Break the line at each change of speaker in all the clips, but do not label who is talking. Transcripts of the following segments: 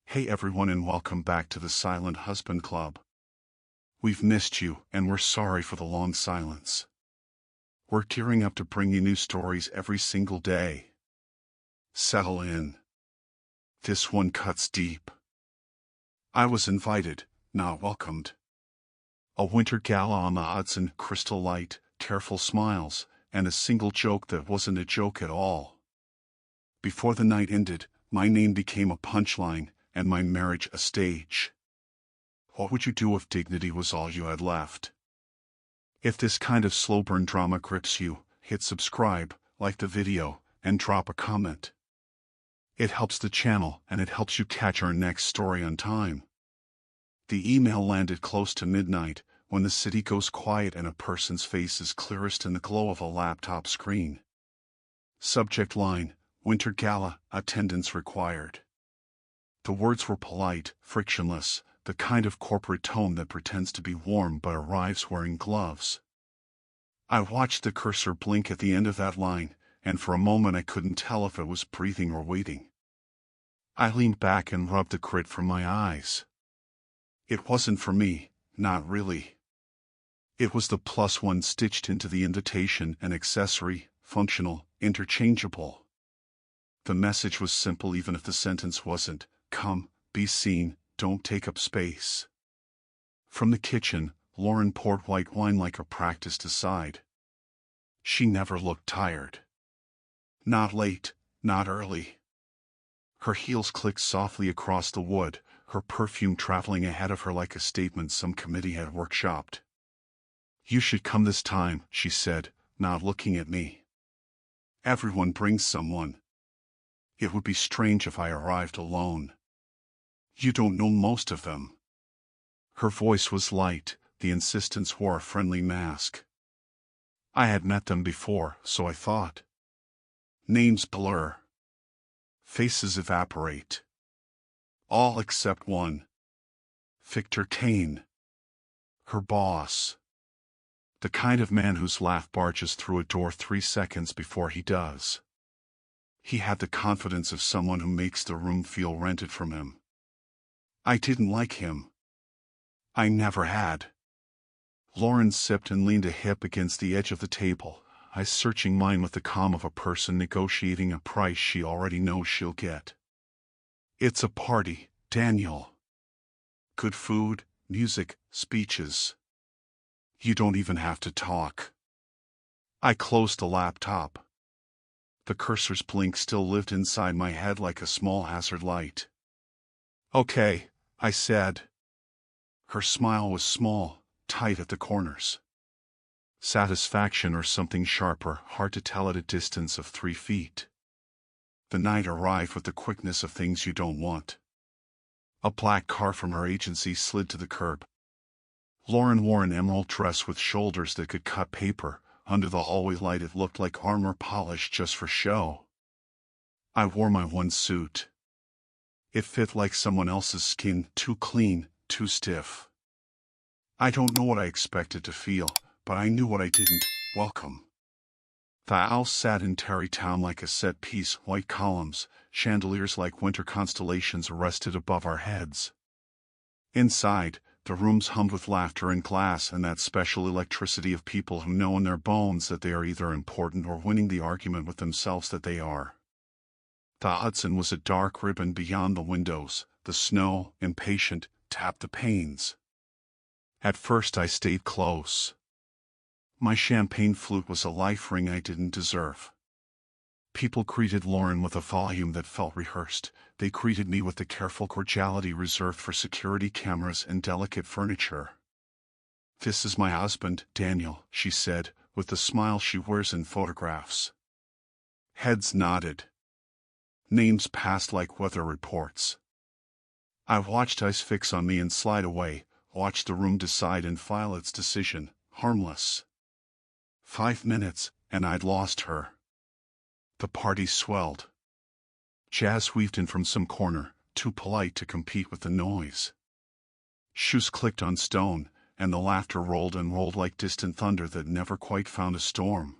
Hey everyone and welcome back to the Silent Husband Club. We've missed you and we're sorry for the long silence. We're gearing up to bring you new stories every single day. Settle in. This one cuts deep. I was invited, not welcomed. A winter gala on the Hudson, crystal light, tearful smiles, and a single joke that wasn't a joke at all. Before the night ended, my name became a punchline, and my marriage a stage. What would you do if dignity was all you had left? If this kind of slow burn drama grips you, hit subscribe, like the video, and drop a comment. It helps the channel and it helps you catch our next story on time. The email landed close to midnight, when the city goes quiet and a person's face is clearest in the glow of a laptop screen. Subject line: Winter Gala, attendance required. The words were polite, frictionless, the kind of corporate tone that pretends to be warm but arrives wearing gloves. I watched the cursor blink at the end of that line, and for a moment I couldn't tell if it was breathing or waiting. I leaned back and rubbed the grit from my eyes. It wasn't for me, not really. It was the +1 stitched into the invitation, an accessory, functional, interchangeable. The message was simple even if the sentence wasn't. Come, be seen, don't take up space. From the kitchen, Lauren poured white wine like a practiced aside. She never looked tired. Not late, not early. Her heels clicked softly across the wood, her perfume traveling ahead of her like a statement some committee had workshopped. You should come this time, she said, not looking at me. Everyone brings someone. It would be strange if I arrived alone. You don't know most of them. Her voice was light, the insistence wore a friendly mask. I had met them before, so I thought. Names blur. Faces evaporate. All except one. Victor Kane. Her boss. The kind of man whose laugh barges through a door 3 seconds before he does. He had the confidence of someone who makes the room feel rented from him. I didn't like him. I never had. Lauren sipped and leaned a hip against the edge of the table, eyes searching mine with the calm of a person negotiating a price she already knows she'll get. It's a party, Daniel. Good food, music, speeches. You don't even have to talk. I closed the laptop. The cursor's blink still lived inside my head like a small hazard light. Okay, I said. Her smile was small, tight at the corners. Satisfaction or something sharper, hard to tell at a distance of 3 feet. The night arrived with the quickness of things you don't want. A black car from her agency slid to the curb. Lauren wore an emerald dress with shoulders that could cut paper. Under the hallway light it looked like armor polished just for show. I wore my one suit. It fit like someone else's skin, too clean, too stiff. I don't know what I expected to feel, but I knew what I didn't: welcome. The house sat in Tarrytown like a set piece, white columns, chandeliers like winter constellations rested above our heads. Inside, the rooms hummed with laughter and glass and that special electricity of people who know in their bones that they are either important or winning the argument with themselves that they are. The Hudson was a dark ribbon beyond the windows. The snow, impatient, tapped the panes. At first I stayed close. My champagne flute was a life ring I didn't deserve. People greeted Lauren with a volume that felt rehearsed. They greeted me with the careful cordiality reserved for security cameras and delicate furniture. This is my husband, Daniel, she said, with the smile she wears in photographs. Heads nodded. Names passed like weather reports. I watched eyes fix on me and slide away, watched the room decide and file its decision, harmless. 5 minutes, and I'd lost her. The party swelled. Jazz weaved in from some corner, too polite to compete with the noise. Shoes clicked on stone, and the laughter rolled and rolled like distant thunder that never quite found a storm.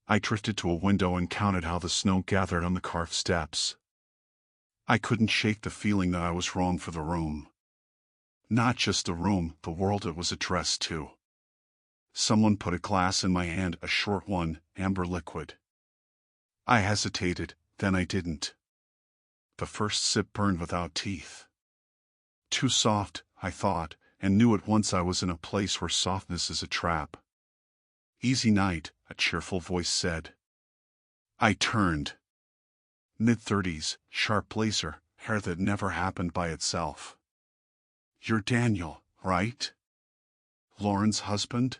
I drifted to a window and counted how the snow gathered on the carved steps. I couldn't shake the feeling that I was wrong for the room. Not just the room, the world it was addressed to. Someone put a glass in my hand, a short one, amber liquid. I hesitated, then I didn't. The first sip burned without teeth. Too soft, I thought, and knew at once I was in a place where softness is a trap. Easy night, a cheerful voice said. I turned. Mid-30s, sharp blazer, hair that never happened by itself. You're Daniel, right? Lauren's husband?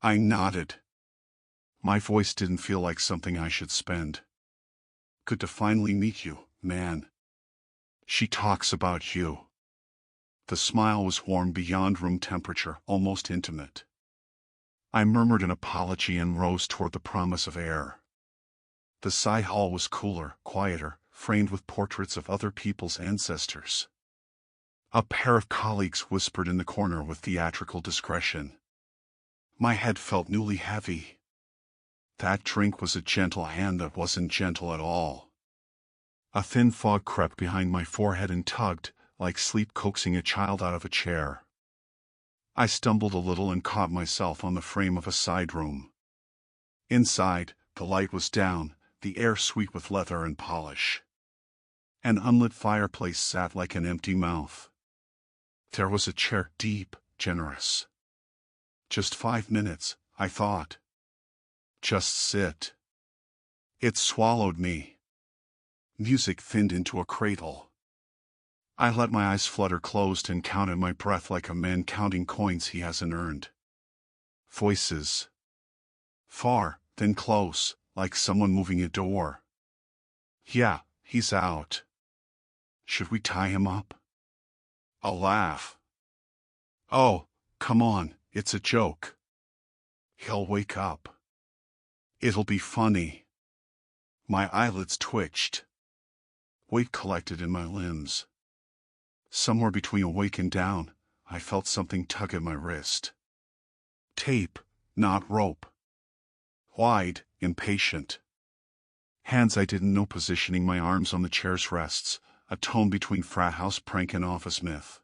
I nodded. My voice didn't feel like something I should spend. Good to finally meet you, man. She talks about you. The smile was warm beyond room temperature, almost intimate. I murmured an apology and rose toward the promise of air. The side hall was cooler, quieter, framed with portraits of other people's ancestors. A pair of colleagues whispered in the corner with theatrical discretion. My head felt newly heavy. That drink was a gentle hand that wasn't gentle at all. A thin fog crept behind my forehead and tugged, like sleep coaxing a child out of a chair. I stumbled a little and caught myself on the frame of a side room. Inside, the light was down, the air sweet with leather and polish. An unlit fireplace sat like an empty mouth. There was a chair, deep, generous. Just 5 minutes, I thought. Just sit. It swallowed me. Music thinned into a cradle. I let my eyes flutter closed and counted my breath like a man counting coins he hasn't earned. Voices. Far, then close, like someone moving a door. Yeah, he's out. Should we tie him up? A laugh. Oh, come on, it's a joke. He'll wake up. It'll be funny. My eyelids twitched. Weight collected in my limbs. Somewhere between awake and down, I felt something tug at my wrist. Tape, not rope. Wide, impatient. Hands I didn't know positioning my arms on the chair's rests, a tone between frat house prank and office myth.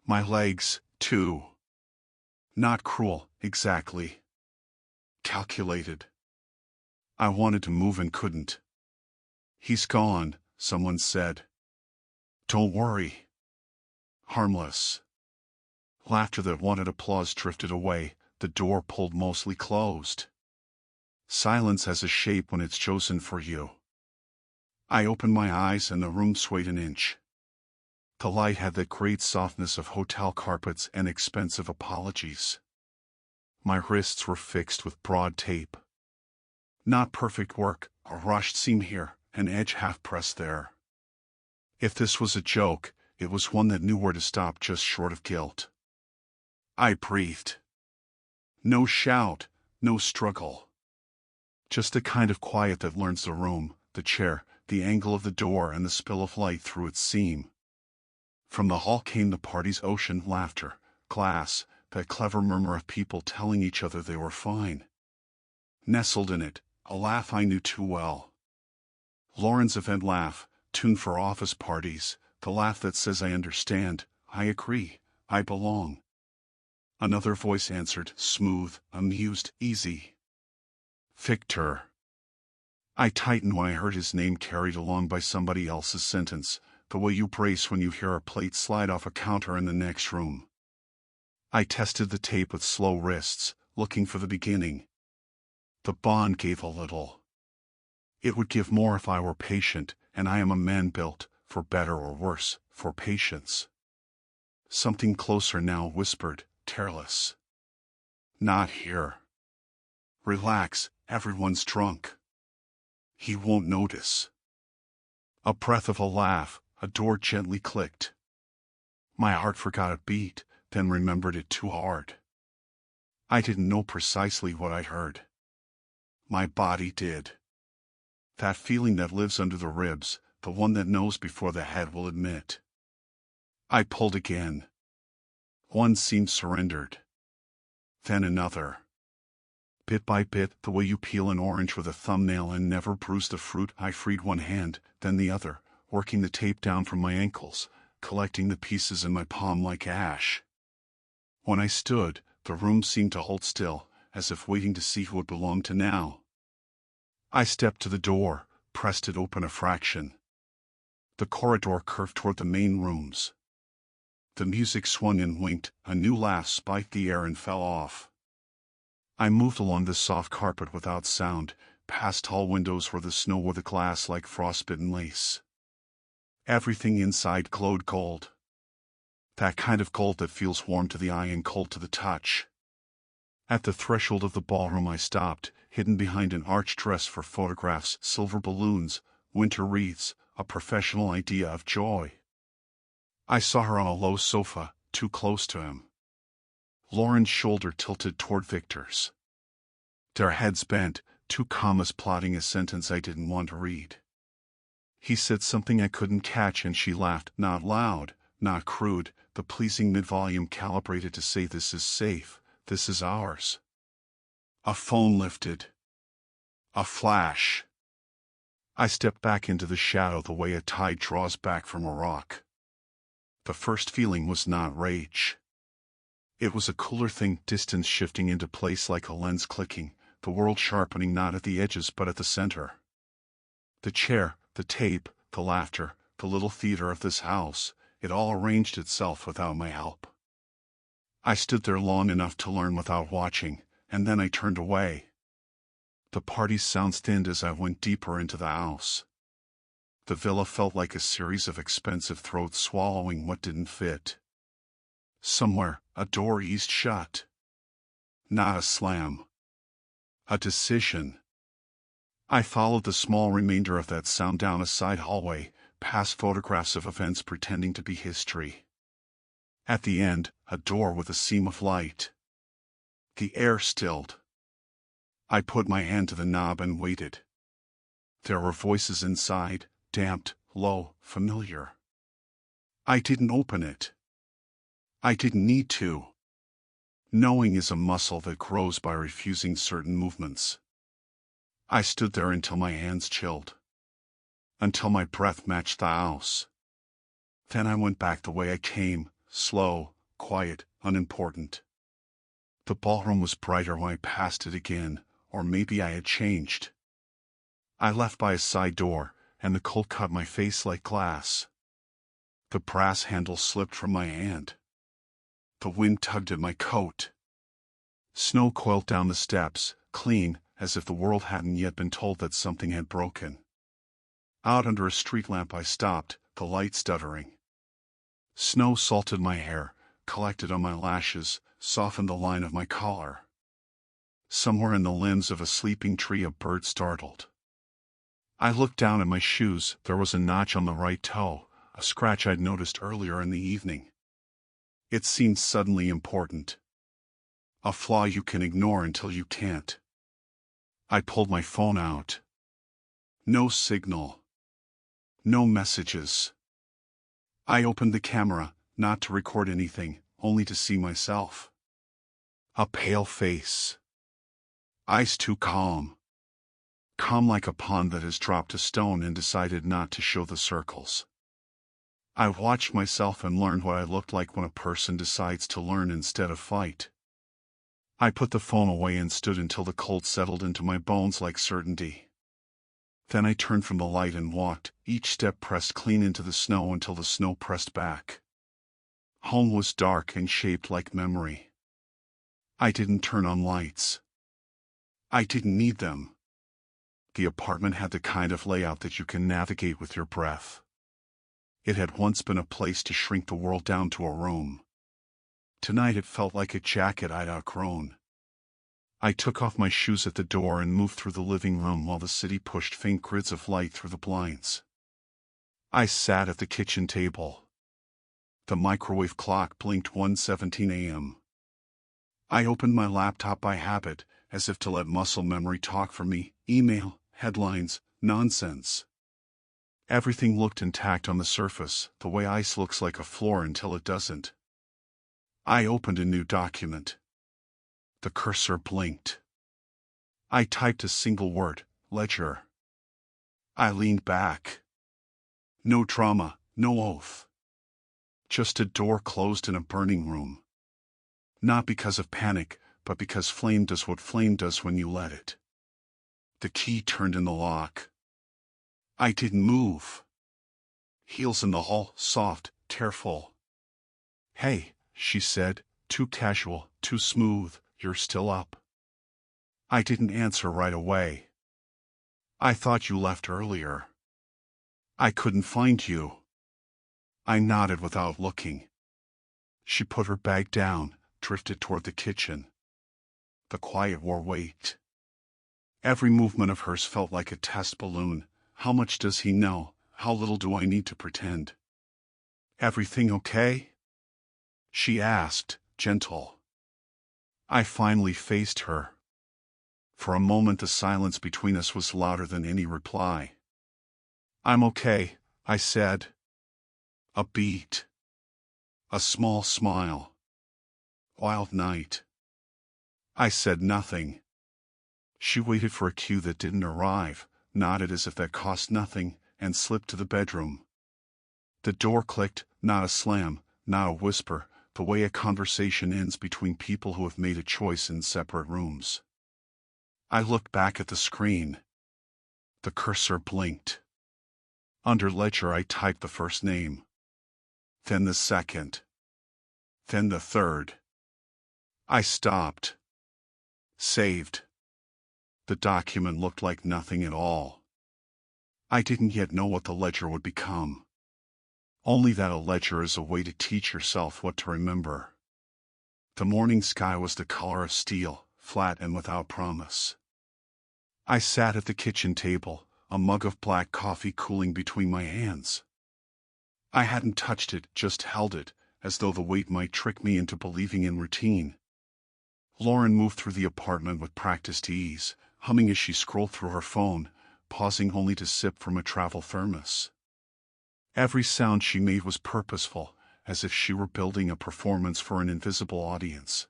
My legs, too. Not cruel, exactly. Calculated. I wanted to move and couldn't. He's gone, someone said. Don't worry. Harmless. Laughter that wanted applause drifted away, the door pulled mostly closed. Silence has a shape when it's chosen for you. I opened my eyes and the room swayed an inch. The light had the great softness of hotel carpets and expensive apologies. My wrists were fixed with broad tape. Not perfect work, a rushed seam here, an edge half-pressed there. If this was a joke, it was one that knew where to stop just short of guilt. I breathed. No shout, no struggle. Just the kind of quiet that learns the room, the chair, the angle of the door and the spill of light through its seam. From the hall came the party's ocean laughter, glass, that clever murmur of people telling each other they were fine. Nestled in it, a laugh I knew too well. Lauren's event laugh, tuned for office parties, the laugh that says I understand, I agree, I belong. Another voice answered, smooth, amused, easy. Victor. I tightened when I heard his name carried along by somebody else's sentence, the way you brace when you hear a plate slide off a counter in the next room. I tested the tape with slow wrists, looking for the beginning. The bond gave a little. It would give more if I were patient, and I am a man built, for better or worse, for patience. Something closer now whispered, careless. Not here. Relax, everyone's drunk. He won't notice. A breath of a laugh, a door gently clicked. My heart forgot a beat, then remembered it too hard. I didn't know precisely what I heard. My body did. That feeling that lives under the ribs, the one that knows before the head will admit. I pulled again. One seemed surrendered. Then another. Bit by bit, the way you peel an orange with a thumbnail and never bruise the fruit, I freed one hand, then the other, working the tape down from my ankles, collecting the pieces in my palm like ash. When I stood, the room seemed to hold still, as if waiting to see who it belonged to now. I stepped to the door, pressed it open a fraction. The corridor curved toward the main rooms. The music swung and winked, a new laugh spiked the air and fell off. I moved along the soft carpet without sound, past tall windows where the snow wore the glass like frostbitten lace. Everything inside glowed gold. That kind of gold that feels warm to the eye and cold to the touch. At the threshold of the ballroom I stopped, hidden behind an arched dress for photographs, silver balloons, winter wreaths, a professional idea of joy. I saw her on a low sofa, too close to him. Lauren's shoulder tilted toward Victor's. Their heads bent, two commas plotting a sentence I didn't want to read. He said something I couldn't catch and she laughed, not loud, not crude, the pleasing mid-volume calibrated to say this is safe, this is ours. A phone lifted. A flash. I stepped back into the shadow the way a tide draws back from a rock. The first feeling was not rage. It was a cooler thing, distance shifting into place like a lens clicking, the world sharpening not at the edges but at the center. The chair, the tape, the laughter, the little theater of this house, it all arranged itself without my help. I stood there long enough to learn without watching, and then I turned away. The party's sounds thinned as I went deeper into the house. The villa felt like a series of expensive throats swallowing what didn't fit. Somewhere, a door eased shut. Not a slam. A decision. I followed the small remainder of that sound down a side hallway, past photographs of events pretending to be history. At the end, a door with a seam of light. The air stilled. I put my hand to the knob and waited. There were voices inside, damped, low, familiar. I didn't open it. I didn't need to. Knowing is a muscle that grows by refusing certain movements. I stood there until my hands chilled. Until my breath matched the house. Then I went back the way I came, slow, quiet, unimportant. The ballroom was brighter when I passed it again, or maybe I had changed. I left by a side door, and the cold cut my face like glass. The brass handle slipped from my hand. The wind tugged at my coat. Snow coiled down the steps, clean, as if the world hadn't yet been told that something had broken. Out under a street lamp I stopped, the light stuttering. Snow salted my hair, collected on my lashes, softened the line of my collar. Somewhere in the limbs of a sleeping tree a bird startled. I looked down at my shoes, there was a notch on the right toe, a scratch I'd noticed earlier in the evening. It seemed suddenly important. A flaw you can ignore until you can't. I pulled my phone out. No signal. No messages. I opened the camera, not to record anything, only to see myself. A pale face. Eyes too calm. Calm like a pond that has dropped a stone and decided not to show the circles. I watched myself and learned what I looked like when a person decides to learn instead of fight. I put the phone away and stood until the cold settled into my bones like certainty. Then I turned from the light and walked, each step pressed clean into the snow until the snow pressed back. Home was dark and shaped like memory. I didn't turn on lights. I didn't need them. The apartment had the kind of layout that you can navigate with your breath. It had once been a place to shrink the world down to a room. Tonight it felt like a jacket I'd outgrown. I took off my shoes at the door and moved through the living room while the city pushed faint grids of light through the blinds. I sat at the kitchen table. The microwave clock blinked 1:17 a.m. I opened my laptop by habit, as if to let muscle memory talk for me, email, headlines, nonsense. Everything looked intact on the surface, the way ice looks like a floor until it doesn't. I opened a new document. The cursor blinked. I typed a single word, ledger. I leaned back. No drama, no oath. Just a door closed in a burning room. Not because of panic, but because flame does what flame does when you let it. The key turned in the lock. I didn't move. Heels in the hall, soft, tearful. "Hey," she said, too casual, too smooth, "you're still up." I didn't answer right away. "I thought you left earlier." "I couldn't find you." I nodded without looking. She put her bag down, drifted toward the kitchen. The quiet wore weight. Every movement of hers felt like a test balloon. How much does he know? How little do I need to pretend? "Everything okay?" she asked, gentle. I finally faced her. For a moment the silence between us was louder than any reply. "I'm okay," I said. A beat. A small smile. "Wild night." I said nothing. She waited for a cue that didn't arrive, nodded as if that cost nothing, and slipped to the bedroom. The door clicked, not a slam, not a whisper, the way a conversation ends between people who have made a choice in separate rooms. I looked back at the screen. The cursor blinked. Under ledger I typed the first name. Then the second. Then the third. I stopped. Saved. The document looked like nothing at all. I didn't yet know what the ledger would become. Only that a ledger is a way to teach yourself what to remember. The morning sky was the color of steel, flat and without promise. I sat at the kitchen table, a mug of black coffee cooling between my hands. I hadn't touched it, just held it, as though the weight might trick me into believing in routine. Lauren moved through the apartment with practiced ease, humming as she scrolled through her phone, pausing only to sip from a travel thermos. Every sound she made was purposeful, as if she were building a performance for an invisible audience.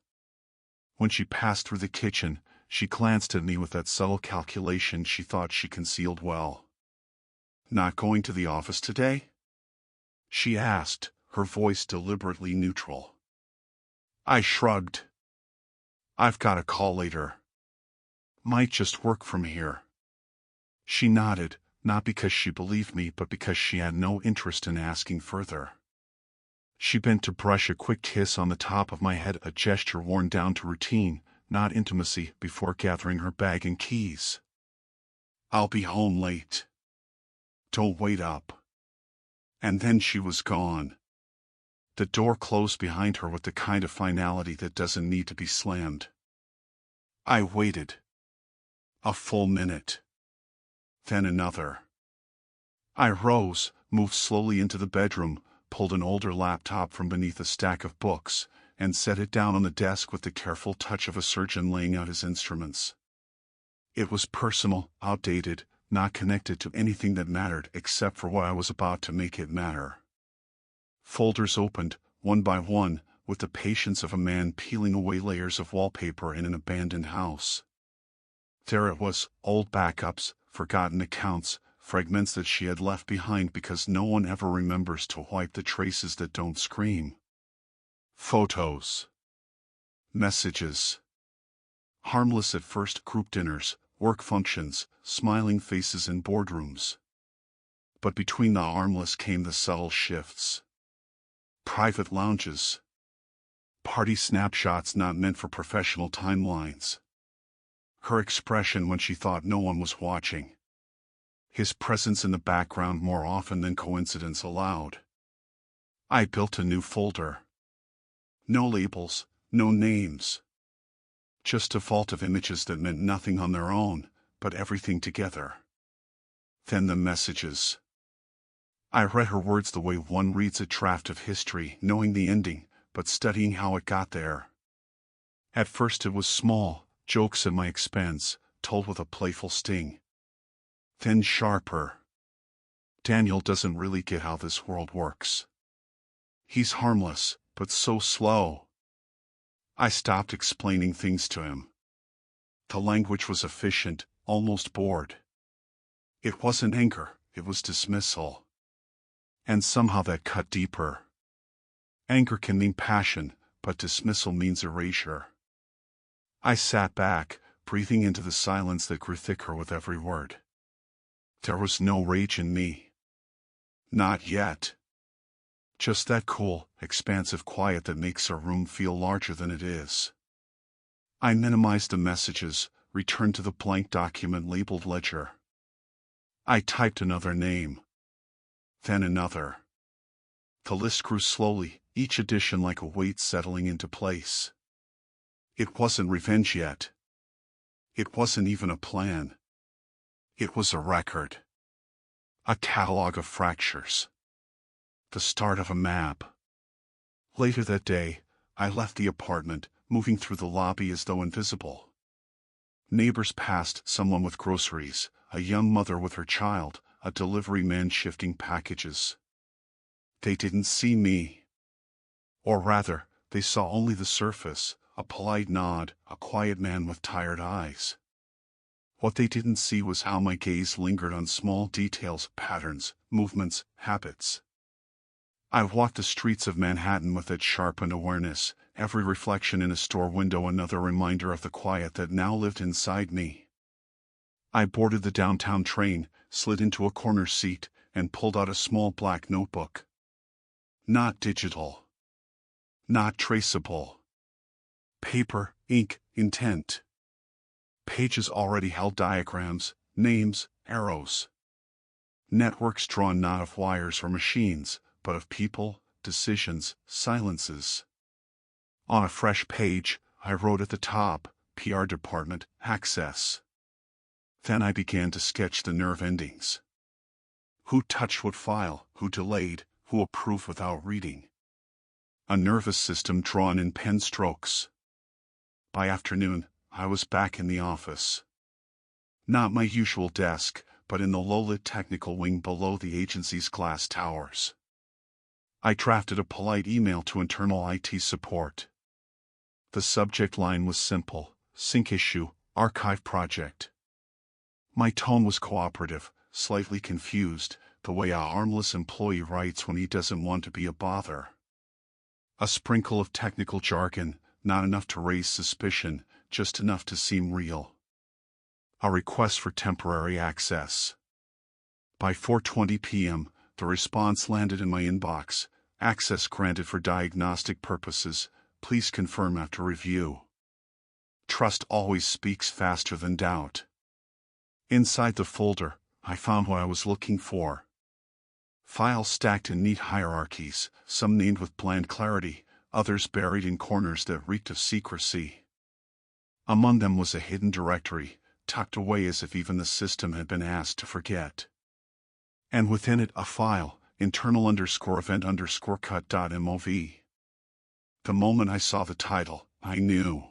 When she passed through the kitchen, she glanced at me with that subtle calculation she thought she concealed well. "Not going to the office today?" she asked, her voice deliberately neutral. I shrugged. "I've got a call later. Might just work from here." She nodded, not because she believed me but because she had no interest in asking further. She bent to brush a quick kiss on the top of my head, a gesture worn down to routine, not intimacy, before gathering her bag and keys. "I'll be home late. Don't wait up." And then she was gone. The door closed behind her with the kind of finality that doesn't need to be slammed. I waited. A full minute. Then another. I rose, moved slowly into the bedroom, pulled an older laptop from beneath a stack of books, and set it down on the desk with the careful touch of a surgeon laying out his instruments. It was personal, outdated, not connected to anything that mattered except for what I was about to make it matter. Folders opened, one by one, with the patience of a man peeling away layers of wallpaper in an abandoned house. There it was, old backups, forgotten accounts, fragments that she had left behind because no one ever remembers to wipe the traces that don't scream. Photos. Messages. Harmless at first, group dinners, work functions, smiling faces in boardrooms. But between the harmless came the subtle shifts. Private lounges. Party snapshots not meant for professional timelines. Her expression when she thought no one was watching. His presence in the background more often than coincidence allowed. I built a new folder. No labels, no names. Just a vault of images that meant nothing on their own, but everything together. Then the messages. I read her words the way one reads a draft of history, knowing the ending, but studying how it got there. At first it was small, jokes at my expense, told with a playful sting. Then sharper. "Daniel doesn't really get how this world works. He's harmless, but so slow." I stopped explaining things to him. The language was efficient, almost bored. It wasn't anger, it was dismissal. And somehow that cut deeper. Anger can mean passion, but dismissal means erasure. I sat back, breathing into the silence that grew thicker with every word. There was no rage in me. Not yet. Just that cool, expansive quiet that makes a room feel larger than it is. I minimized the messages, returned to the blank document labeled ledger. I typed another name. Then another. The list grew slowly, each addition like a weight settling into place. It wasn't revenge yet. It wasn't even a plan. It was a record. A catalog of fractures. The start of a map. Later that day, I left the apartment, moving through the lobby as though invisible. Neighbors passed, someone with groceries, a young mother with her child, a delivery man shifting packages. They didn't see me. Or rather, they saw only the surface, a polite nod, a quiet man with tired eyes. What they didn't see was how my gaze lingered on small details, patterns, movements, habits. I walked the streets of Manhattan with that sharpened awareness, every reflection in a store window another reminder of the quiet that now lived inside me. I boarded the downtown train, slid into a corner seat, and pulled out a small black notebook. Not digital. Not traceable. Paper, ink, intent. Pages already held diagrams, names, arrows. Networks drawn not of wires or machines, but of people, decisions, silences. On a fresh page, I wrote at the top, PR department, access. Then I began to sketch the nerve endings. Who touched what file, who delayed, who approved without reading. A nervous system drawn in pen strokes. By afternoon, I was back in the office. Not my usual desk, but in the low-lit technical wing below the agency's glass towers. I drafted a polite email to internal IT support. The subject line was simple: sync issue, archive project. My tone was cooperative, slightly confused, the way a harmless employee writes when he doesn't want to be a bother. A sprinkle of technical jargon, not enough to raise suspicion, just enough to seem real. A request for temporary access. By 4:20 p.m., the response landed in my inbox. Access granted for diagnostic purposes. Please confirm after review. Trust always speaks faster than doubt. Inside the folder, I found what I was looking for. Files stacked in neat hierarchies, some named with bland clarity, others buried in corners that reeked of secrecy. Among them was a hidden directory, tucked away as if even the system had been asked to forget. And within it a file, internal_event_cut.mov. The moment I saw the title, I knew.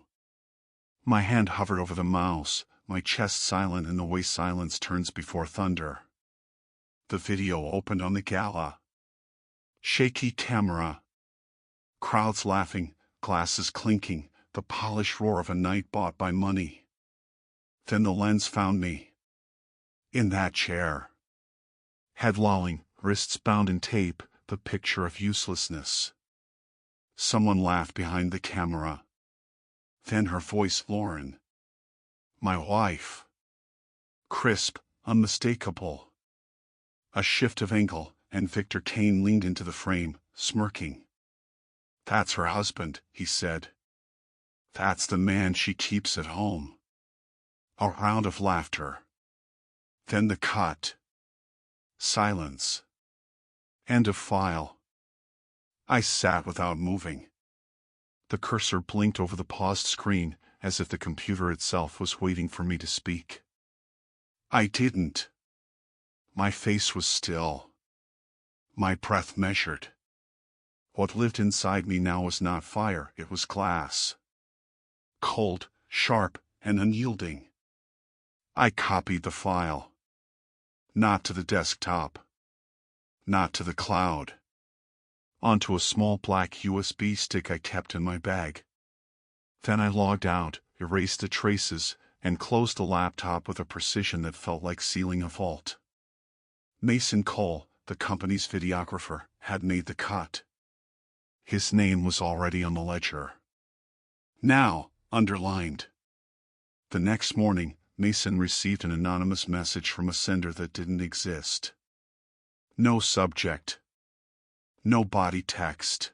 My hand hovered over the mouse, my chest silent in the way silence turns before thunder. The video opened on the gala. Shaky camera. Crowds laughing, glasses clinking, the polished roar of a night bought by money. Then the lens found me. In that chair. Head lolling, wrists bound in tape, the picture of uselessness. Someone laughed behind the camera. Then her voice, Lauren. My wife. Crisp, unmistakable. A shift of angle, and Victor Kane leaned into the frame, smirking. That's her husband, he said. That's the man she keeps at home. A round of laughter. Then the cut. Silence. End of file. I sat without moving. The cursor blinked over the paused screen, as if the computer itself was waiting for me to speak. I didn't. My face was still. My breath measured. What lived inside me now was not fire, it was glass. Cold, sharp, and unyielding. I copied the file. Not to the desktop. Not to the cloud. Onto a small black USB stick I kept in my bag. Then I logged out, erased the traces, and closed the laptop with a precision that felt like sealing a vault. Mason Cole, the the company's videographer, had made the cut. His name was already on the ledger. Now, underlined. The next morning, Mason received an anonymous message from a sender that didn't exist. No subject. No body text.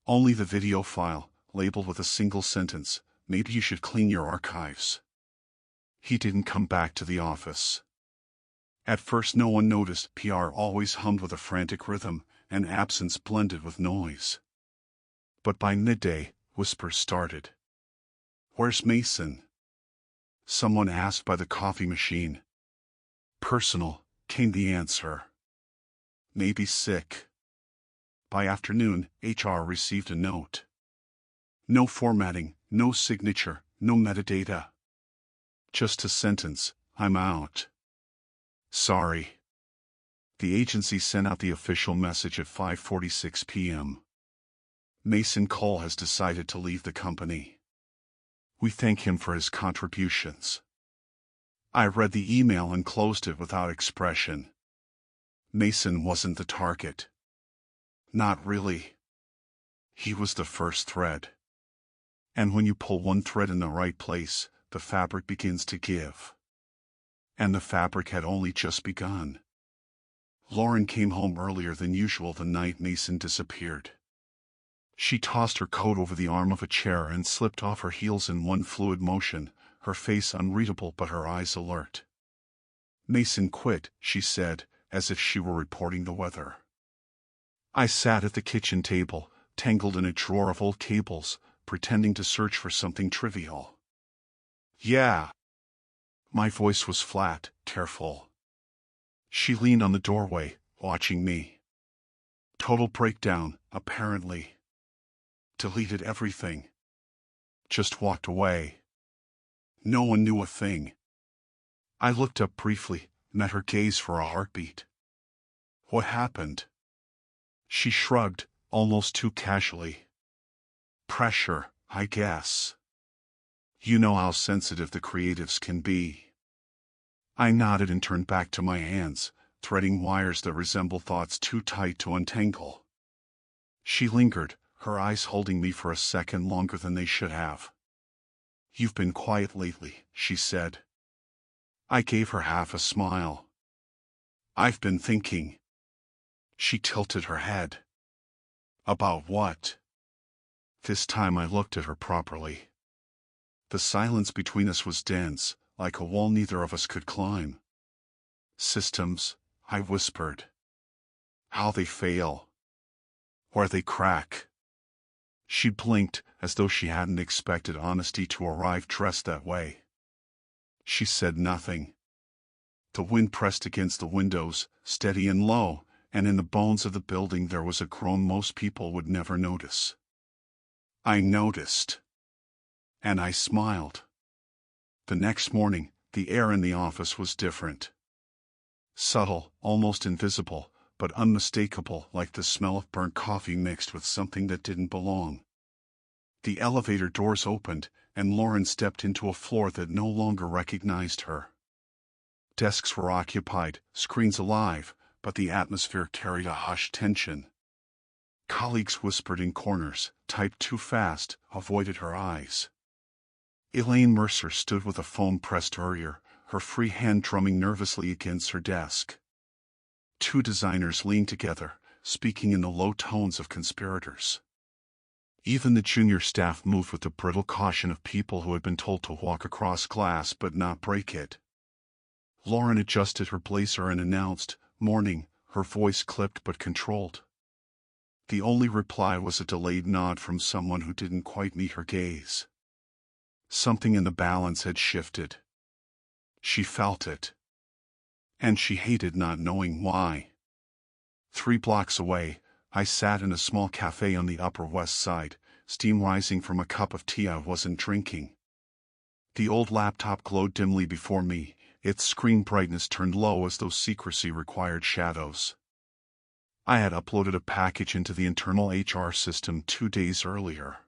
Only the video file, labeled with a single sentence, "Maybe you should clean your archives." He didn't come back to the office. At first no one noticed. PR always hummed with a frantic rhythm, and absence blended with noise. But by midday, whispers started. "Where's Mason?" someone asked by the coffee machine. "Personal," came the answer. "Maybe sick." By afternoon, HR received a note. No formatting, no signature, no metadata. Just a sentence, "I'm out. Sorry." The agency sent out the official message at 5:46 p.m. Mason Cole has decided to leave the company. We thank him for his contributions. I read the email and closed it without expression. Mason wasn't the target. Not really. He was the first thread. And when you pull one thread in the right place, the fabric begins to give. And the fabric had only just begun. Lauren came home earlier than usual the night Mason disappeared. She tossed her coat over the arm of a chair and slipped off her heels in one fluid motion, her face unreadable but her eyes alert. "Mason quit," she said, as if she were reporting the weather. I sat at the kitchen table, tangled in a drawer of old cables, pretending to search for something trivial. "Yeah." My voice was flat, careful. She leaned on the doorway, watching me. Total breakdown, apparently. Deleted everything. Just walked away. No one knew a thing. I looked up briefly, met her gaze for a heartbeat. "What happened?" She shrugged, almost too casually. "Pressure, I guess. You know how sensitive the creatives can be." I nodded and turned back to my hands, threading wires that resemble thoughts too tight to untangle. She lingered, her eyes holding me for a second longer than they should have. "You've been quiet lately," she said. I gave her half a smile. "I've been thinking." She tilted her head. "About what?" This time I looked at her properly. The silence between us was dense, like a wall neither of us could climb. "Systems," I whispered. "How they fail. Where they crack." She blinked, as though she hadn't expected honesty to arrive dressed that way. She said nothing. The wind pressed against the windows, steady and low, and in the bones of the building there was a groan most people would never notice. I noticed. And I smiled. The next morning, the air in the office was different. Subtle, almost invisible, but unmistakable, like the smell of burnt coffee mixed with something that didn't belong. The elevator doors opened, and Lauren stepped into a floor that no longer recognized her. Desks were occupied, screens alive, but the atmosphere carried a hushed tension. Colleagues whispered in corners, typed too fast, avoided her eyes. Elaine Mercer stood with a foam-pressed Urrier, her free hand drumming nervously against her desk. Two designers leaned together, speaking in the low tones of conspirators. Even the junior staff moved with the brittle caution of people who had been told to walk across glass but not break it. Lauren adjusted her blazer and announced, "Morning," her voice clipped but controlled. The only reply was a delayed nod from someone who didn't quite meet her gaze. Something in the balance had shifted. She felt it. And she hated not knowing why. 3 blocks away, I sat in a small cafe on the Upper West Side, steam rising from a cup of tea I wasn't drinking. The old laptop glowed dimly before me, its screen brightness turned low as though secrecy required shadows. I had uploaded a package into the internal HR system 2 days earlier.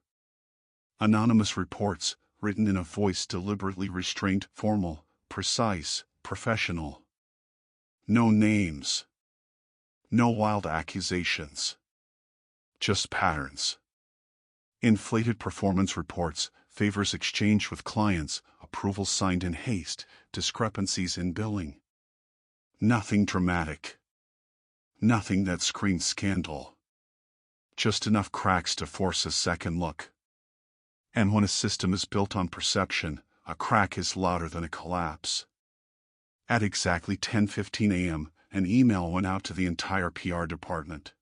Anonymous reports, written in a voice deliberately restrained, formal, precise, professional. No names. No wild accusations. Just patterns. Inflated performance reports, favors exchanged with clients, approvals signed in haste, discrepancies in billing. Nothing dramatic. Nothing that screamed scandal. Just enough cracks to force a second look. And when a system is built on perception, a crack is louder than a collapse. At exactly 10:15 a.m., an email went out to the entire PR department.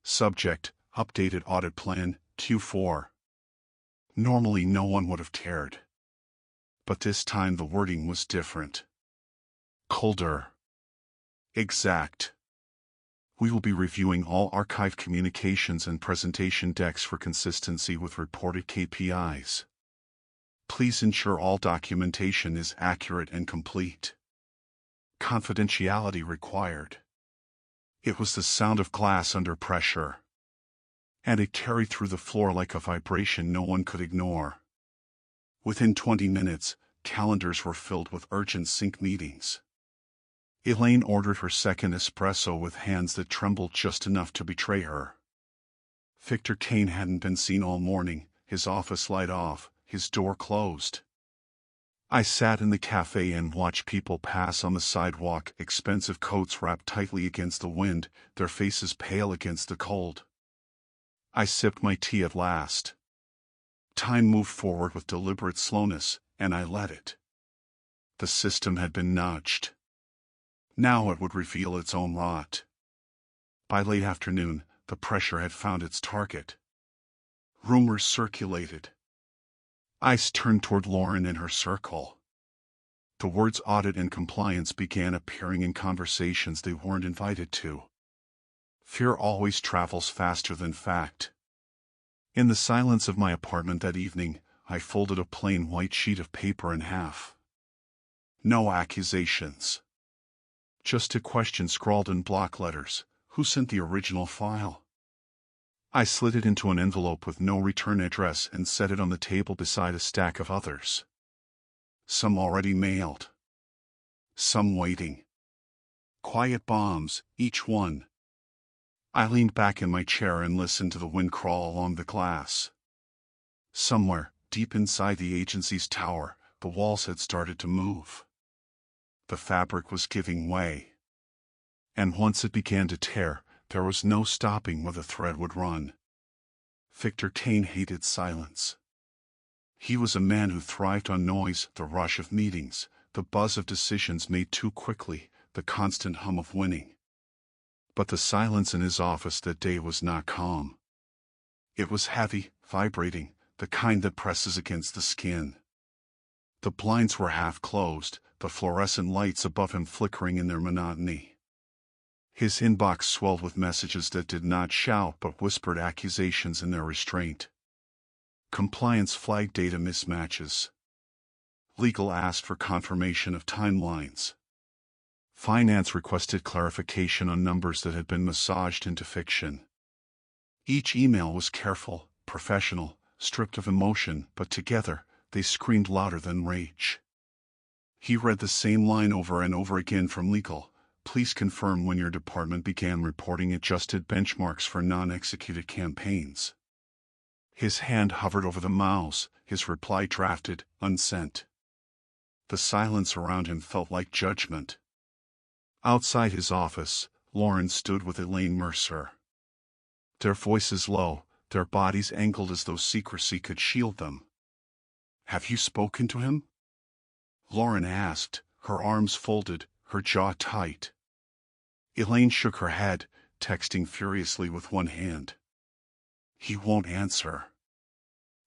Subject: Updated Audit Plan, Q4. Normally no one would have cared. But this time the wording was different. Colder. Exact. We will be reviewing all archived communications and presentation decks for consistency with reported KPIs. Please ensure all documentation is accurate and complete. Confidentiality required. It was the sound of glass under pressure. And it carried through the floor like a vibration no one could ignore. Within 20 minutes, calendars were filled with urgent sync meetings. Elaine ordered her second espresso with hands that trembled just enough to betray her. Victor Kane hadn't been seen all morning, his office light off, his door closed. I sat in the cafe and watched people pass on the sidewalk, expensive coats wrapped tightly against the wind, their faces pale against the cold. I sipped my tea at last. Time moved forward with deliberate slowness, and I let it. The system had been nudged. Now it would reveal its own rot. By late afternoon, the pressure had found its target. Rumors circulated. Eyes turned toward Lauren and her circle. The words audit and compliance began appearing in conversations they weren't invited to. Fear always travels faster than fact. In the silence of my apartment that evening, I folded a plain white sheet of paper in half. No accusations. Just a question scrawled in block letters: who sent the original file? I slid it into an envelope with no return address and set it on the table beside a stack of others. Some already mailed. Some waiting. Quiet bombs, each one. I leaned back in my chair and listened to the wind crawl along the glass. Somewhere, deep inside the agency's tower, the walls had started to move. The fabric was giving way. And once it began to tear, there was no stopping where the thread would run. Victor Kane hated silence. He was a man who thrived on noise, the rush of meetings, the buzz of decisions made too quickly, the constant hum of winning. But the silence in his office that day was not calm. It was heavy, vibrating, the kind that presses against the skin. The blinds were half closed, the fluorescent lights above him flickering in their monotony. His inbox swelled with messages that did not shout but whispered accusations in their restraint. Compliance flagged data mismatches. Legal asked for confirmation of timelines. Finance requested clarification on numbers that had been massaged into fiction. Each email was careful, professional, stripped of emotion, but together, they screamed louder than rage. He read the same line over and over again from legal: please confirm when your department began reporting adjusted benchmarks for non-executed campaigns. His hand hovered over the mouse, his reply drafted, unsent. The silence around him felt like judgment. Outside his office, Lauren stood with Elaine Mercer. Their voices low, their bodies angled as though secrecy could shield them. "Have you spoken to him?" Lauren asked, her arms folded, her jaw tight. Elaine shook her head, texting furiously with one hand. "He won't answer.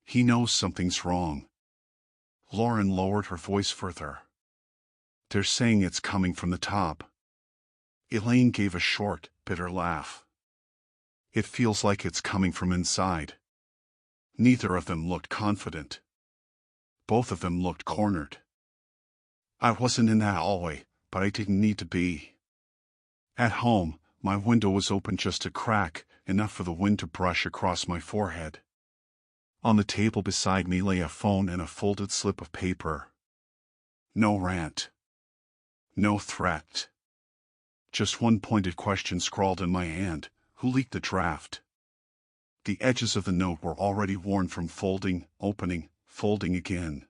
He knows something's wrong." Lauren lowered her voice further. "They're saying it's coming from the top." Elaine gave a short, bitter laugh. "It feels like it's coming from inside." Neither of them looked confident. Both of them looked cornered. I wasn't in that hallway, but I didn't need to be. At home, my window was open just a crack, enough for the wind to brush across my forehead. On the table beside me lay a phone and a folded slip of paper. No rant. No threat. Just one pointed question scrawled in my hand: who leaked the draft? The edges of the note were already worn from folding, opening, folding again.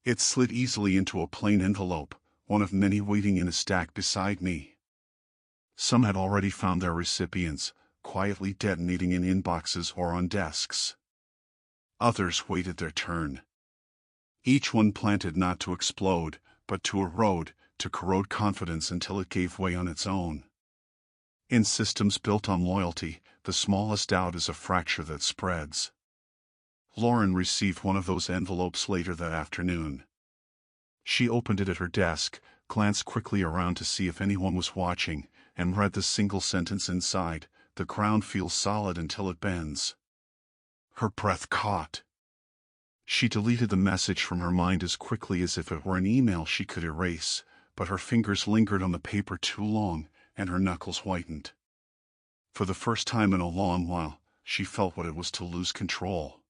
It slid easily into a plain envelope, one of many waiting in a stack beside me. Some had already found their recipients, quietly detonating in inboxes or on desks. Others waited their turn. Each one planted not to explode, but to erode, to corrode confidence until it gave way on its own. In systems built on loyalty, the smallest doubt is a fracture that spreads. Lauren received one of those envelopes later that afternoon. She opened it at her desk, glanced quickly around to see if anyone was watching, and read the single sentence inside: "The ground feels solid until it bends." Her breath caught. She deleted the message from her mind as quickly as if it were an email she could erase, but her fingers lingered on the paper too long, and her knuckles whitened. For the first time in a long while, she felt what it was to lose control.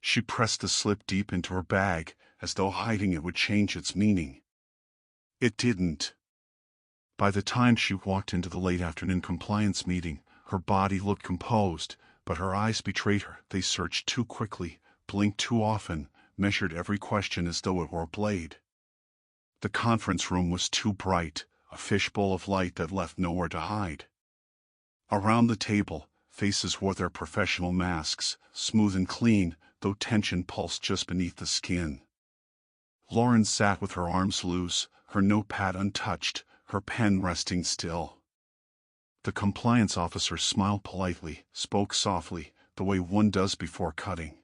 She pressed the slip deep into her bag, as though hiding it would change its meaning. It didn't. By the time she walked into the late afternoon compliance meeting, her body looked composed, but her eyes betrayed her. They searched too quickly, blinked too often, measured every question as though it were a blade. The conference room was too bright, a fishbowl of light that left nowhere to hide. Around the table, faces wore their professional masks, smooth and clean, though tension pulsed just beneath the skin. Lauren sat with her arms loose, her notepad untouched, her pen resting still. The compliance officer smiled politely, spoke softly, the way one does before cutting.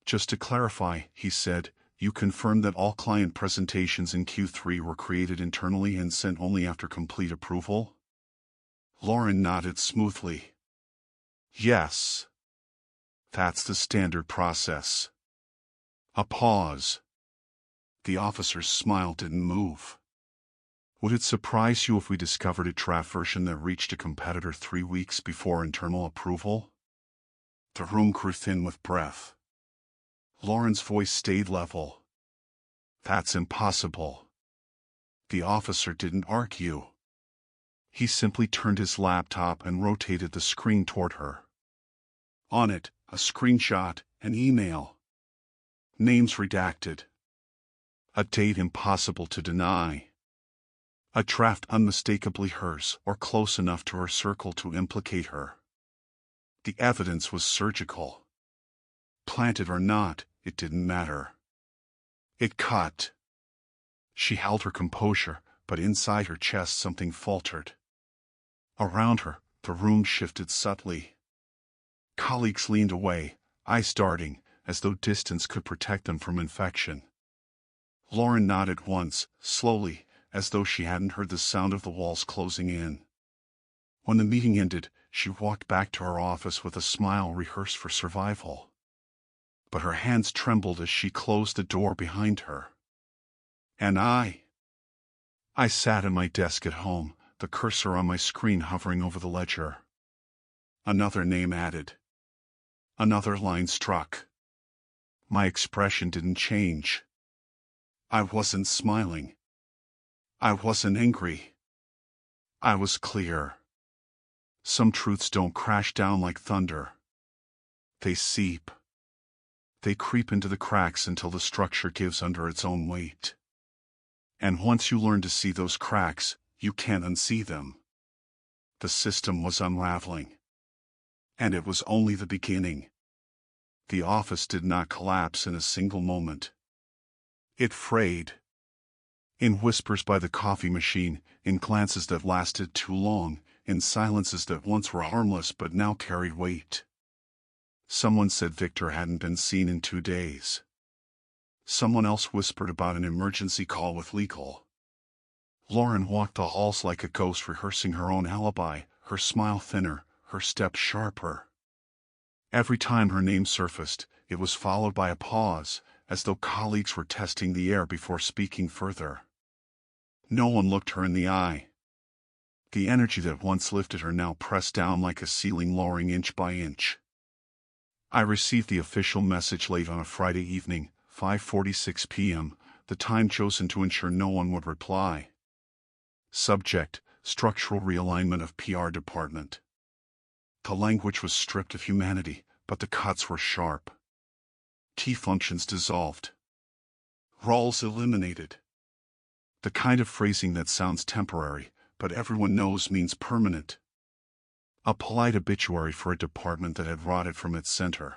"Just to clarify," he said, "you confirm that all client presentations in Q3 were created internally and sent only after complete approval?" Lauren nodded smoothly. "Yes. That's the standard process." A pause. The officer's smile didn't move. "Would it surprise you if we discovered a draft version that reached a competitor 3 weeks before internal approval?" The room grew thin with breath. Lauren's voice stayed level. "That's impossible." The officer didn't argue. He simply turned his laptop and rotated the screen toward her. On it, a screenshot, an email. Names redacted. A date impossible to deny. A draft unmistakably hers, or close enough to her circle to implicate her. The evidence was surgical. Planted or not, it didn't matter. It cut. She held her composure, but inside her chest something faltered. Around her, the room shifted subtly. Colleagues leaned away, eyes darting, as though distance could protect them from infection. Lauren nodded once, slowly, as though she hadn't heard the sound of the walls closing in. When the meeting ended, she walked back to her office with a smile rehearsed for survival. But her hands trembled as she closed the door behind her. And I sat at my desk at home, the cursor on my screen hovering over the ledger. Another name added. Another line struck. My expression didn't change. I wasn't smiling. I wasn't angry. I was clear. Some truths don't crash down like thunder. They seep. They creep into the cracks until the structure gives under its own weight. And once you learn to see those cracks, you can't unsee them. The system was unraveling. And it was only the beginning. The office did not collapse in a single moment. It frayed. In whispers by the coffee machine, in glances that lasted too long, in silences that once were harmless but now carried weight. Someone said Victor hadn't been seen in 2 days. Someone else whispered about an emergency call with legal. Lauren walked the halls like a ghost, rehearsing her own alibi, her smile thinner, her step sharper. Every time her name surfaced, it was followed by a pause, as though colleagues were testing the air before speaking further. No one looked her in the eye. The energy that once lifted her now pressed down like a ceiling, lowering inch by inch. I received the official message late on a Friday evening, 5:46 p.m., the time chosen to ensure no one would reply. Subject: structural realignment of PR department. The language was stripped of humanity, but the cuts were sharp. Key functions dissolved. Roles eliminated. The kind of phrasing that sounds temporary, but everyone knows means permanent. A polite obituary for a department that had rotted from its center.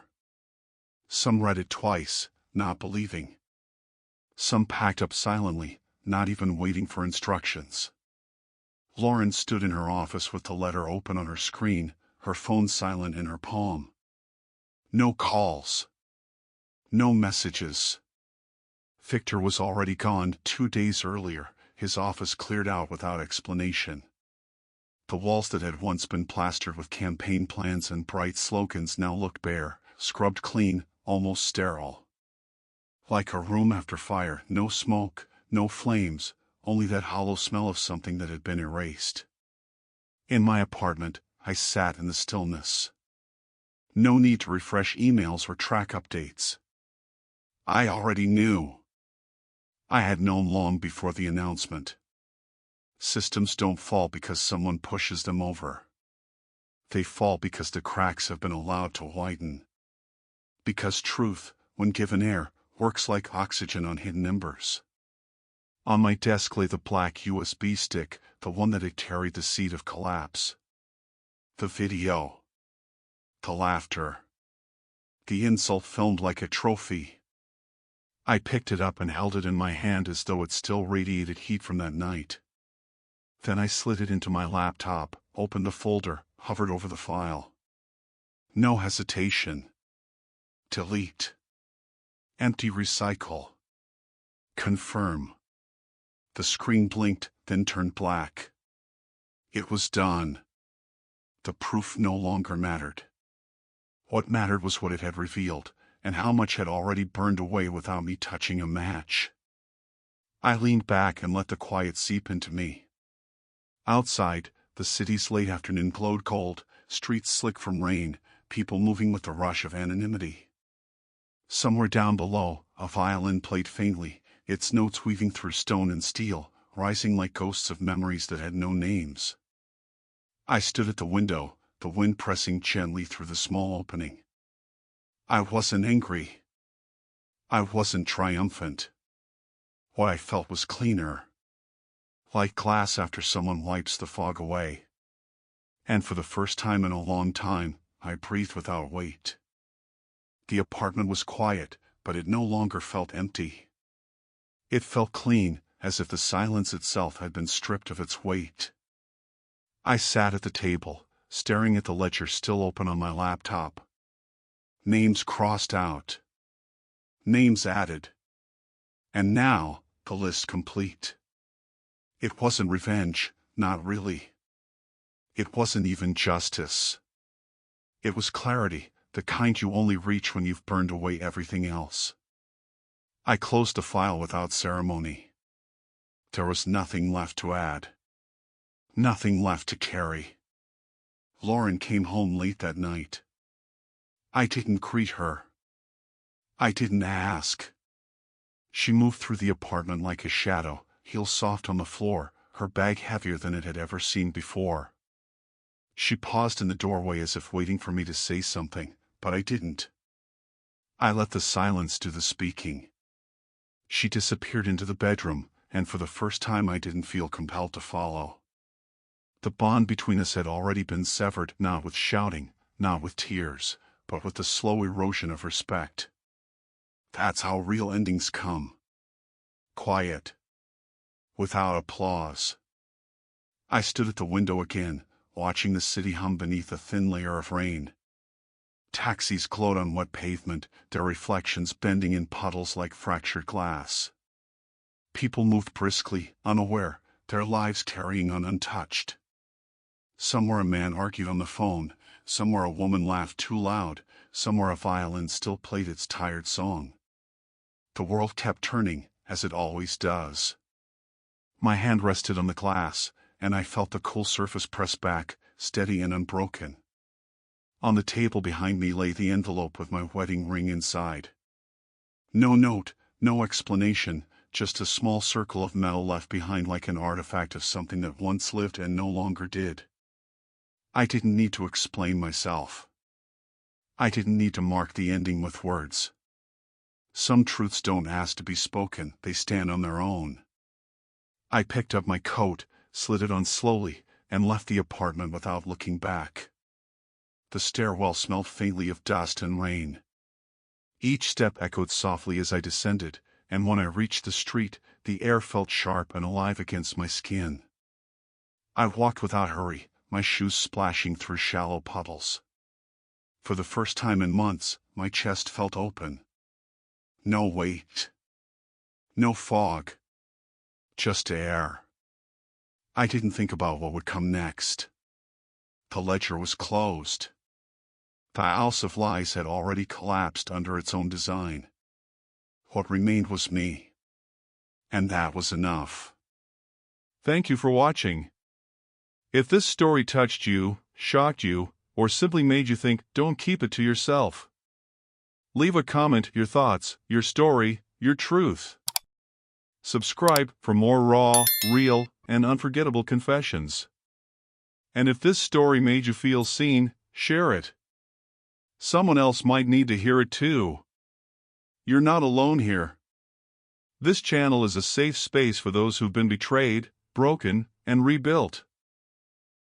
Some read it twice, not believing. Some packed up silently, not even waiting for instructions. Lauren stood in her office with the letter open on her screen, her phone silent in her palm. No calls. No messages. Victor was already gone 2 days earlier, his office cleared out without explanation. The walls that had once been plastered with campaign plans and bright slogans now looked bare, scrubbed clean, almost sterile. Like a room after fire, no smoke, no flames, only that hollow smell of something that had been erased. In my apartment, I sat in the stillness. No need to refresh emails or track updates. I already knew. I had known long before the announcement. Systems don't fall because someone pushes them over. They fall because the cracks have been allowed to widen. Because truth, when given air, works like oxygen on hidden embers. On my desk lay the black USB stick, the one that had carried the seed of collapse. The video. The laughter. The insult filmed like a trophy. I picked it up and held it in my hand as though it still radiated heat from that night. Then I slid it into my laptop, opened the folder, hovered over the file. No hesitation. Delete. Empty recycle. Confirm. The screen blinked, then turned black. It was done. The proof no longer mattered. What mattered was what it had revealed, and how much had already burned away without me touching a match. I leaned back and let the quiet seep into me. Outside, the city's late afternoon glowed cold, streets slick from rain, people moving with the rush of anonymity. Somewhere down below, a violin played faintly, its notes weaving through stone and steel, rising like ghosts of memories that had no names. I stood at the window, the wind pressing gently through the small opening. I wasn't angry. I wasn't triumphant. What I felt was cleaner. Like glass after someone wipes the fog away. And for the first time in a long time, I breathed without weight. The apartment was quiet, but it no longer felt empty. It felt clean, as if the silence itself had been stripped of its weight. I sat at the table, staring at the ledger still open on my laptop. Names crossed out. Names added. And now, the list complete. It wasn't revenge, not really. It wasn't even justice. It was clarity, the kind you only reach when you've burned away everything else. I closed the file without ceremony. There was nothing left to add. Nothing left to carry. Lauren came home late that night. I didn't greet her. I didn't ask. She moved through the apartment like a shadow, heels soft on the floor, her bag heavier than it had ever seemed before. She paused in the doorway as if waiting for me to say something, but I didn't. I let the silence do the speaking. She disappeared into the bedroom, and for the first time I didn't feel compelled to follow. The bond between us had already been severed, not with shouting, not with tears, but with the slow erosion of respect. That's how real endings come. Quiet. Without applause. I stood at the window again, watching the city hum beneath a thin layer of rain. Taxis glowed on wet pavement, their reflections bending in puddles like fractured glass. People moved briskly, unaware, their lives carrying on untouched. Somewhere a man argued on the phone, somewhere a woman laughed too loud, somewhere a violin still played its tired song. The world kept turning, as it always does. My hand rested on the glass, and I felt the cool surface press back, steady and unbroken. On the table behind me lay the envelope with my wedding ring inside. No note, no explanation, just a small circle of metal left behind like an artifact of something that once lived and no longer did. I didn't need to explain myself. I didn't need to mark the ending with words. Some truths don't ask to be spoken, they stand on their own. I picked up my coat, slid it on slowly, and left the apartment without looking back. The stairwell smelled faintly of dust and rain. Each step echoed softly as I descended, and when I reached the street, the air felt sharp and alive against my skin. I walked without hurry, my shoes splashing through shallow puddles. For the first time in months, my chest felt open. No weight. No fog. Just air. I didn't think about what would come next. The ledger was closed. The house of lies had already collapsed under its own design. What remained was me. And that was enough.
Thank you for watching. If this story touched you, shocked you, or simply made you think, don't keep it to yourself. Leave a comment, your thoughts, your story, your truth. Subscribe for more raw, real, and unforgettable confessions. And if this story made you feel seen, share it. Someone else might need to hear it too. You're not alone here. This channel is a safe space for those who've been betrayed, broken, and rebuilt.